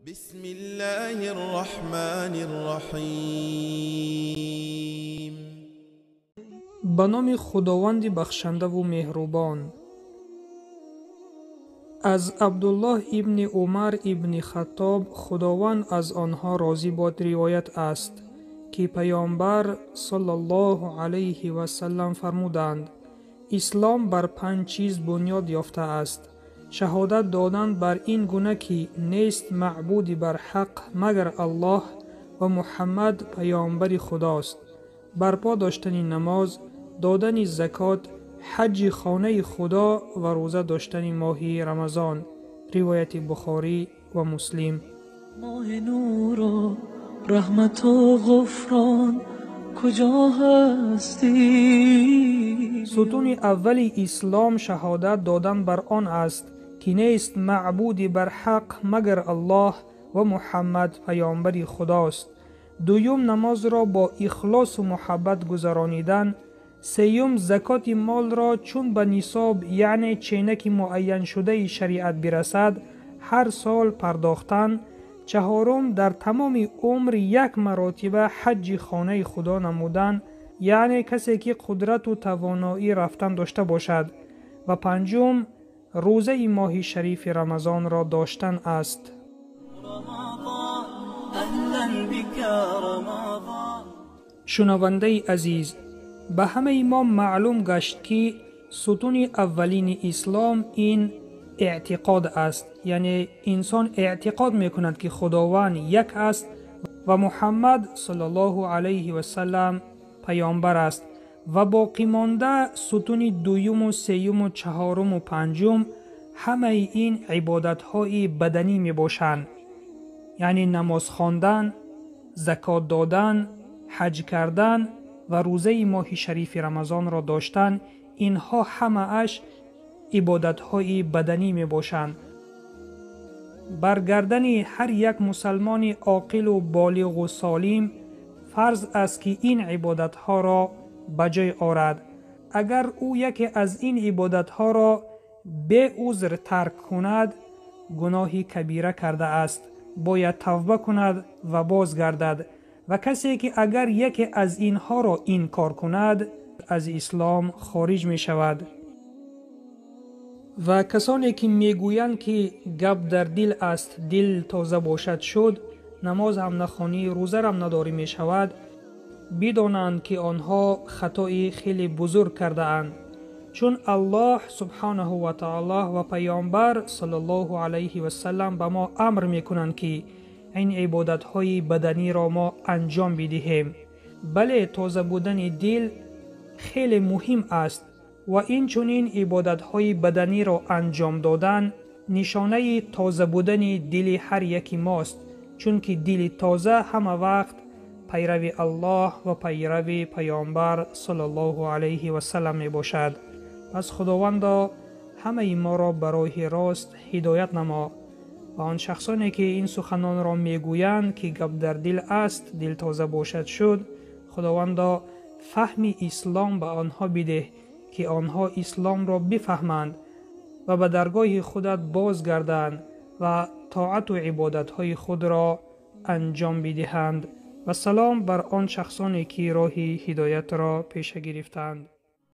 بسم الله الرحمن الرحیم. به نام خداوند بخشنده و مهربان. از عبدالله ابن عمر ابن خطاب خداوند از آنها راضی باد روایت است که پیامبر صلی الله علیه و سلم فرمودند: اسلام بر 5 چیز بنیاد یافته است: شهادت دادن بر این گونه که نیست معبودی بر حق مگر الله و محمد پیامبر خداست، برپا داشتن نماز، دادن زکات، حج خانه خدا و روزه داشتن ماه رمضان. روایت بخاری و مسلم. ماه نور و رحمت و غفران کجا هستی؟ ستون اول اسلام شهادت دادن بر آن است که نیست معبودی بر حق مگر الله و محمد پیامبر خداست. دوم نماز را با اخلاص و محبت گذرانیدن. سوم زکات مال را چون به نصاب یعنی چینک معین شده شریعت برسد هر سال پرداختن. چهارم در تمام عمر 1 مرتبه حج خانه خدا نمودن، یعنی کسی که قدرت و توانایی رفتن داشته باشد. و پنجم روزه ماه شریف رمضان را داشتن است. شنونده عزیز، به همه ما معلوم گشت که ستون اولین اسلام این اعتقاد است، یعنی انسان اعتقاد میکند که خداوند یک است و محمد صلی الله علیه و سلم پیامبر است. و باقی مانده ستون دوم و سوم و چهارم و پنجم همه این عبادت های بدنی می باشند، یعنی نماز خواندن، زکات دادن، حج کردن و روزه ماه شریف رمضان را داشتن. اینها همه اش عبادت های بدنی می باشند. برگردن هر یک مسلمان عاقل و بالغ و سالم فرض است که این عبادت ها را بجای آورد. اگر او یکی از این عبادت ها را به عذر ترک کند گناهی کبیره کرده است، باید توبه کند و بازگردد. و کسی که اگر یکی از اینها را انکار کند از اسلام خارج می شود. و کسانی که می گویند که گپ در دل است، دل تازه باشد شد، نماز هم نخوانی، روزه هم نداری می شود، بدانند که آنها خطای خیلی بزرگ کرده اند. چون الله سبحانه و تعالی و پیامبر صلی الله علیه و سلم به ما امر میکنند که این عبادت های بدنی را ما انجام بدهیم. بله، تازه بودن دل خیلی مهم است و این چنین عبادت های بدنی را انجام دادن نشانه تازه بودن دل هر یکی ماست، چون که دل تازه همه وقت پیروی الله و پیروی پیامبر صلی الله علیه و سلم می باشد. از خداوند همه ما را به راه راست هدایت نما. و آن شخصانی که این سخنان را می گویند که گپ در دل است، دل تازه باشد شد، خداوند فهم اسلام به آنها بده که آنها اسلام را بفهمند و به درگاه خودت بازگردند و طاعت و عبادت های خود را انجام بدهند. و سلام بر آن شخصانی که راه هدایت را پیش گرفتند.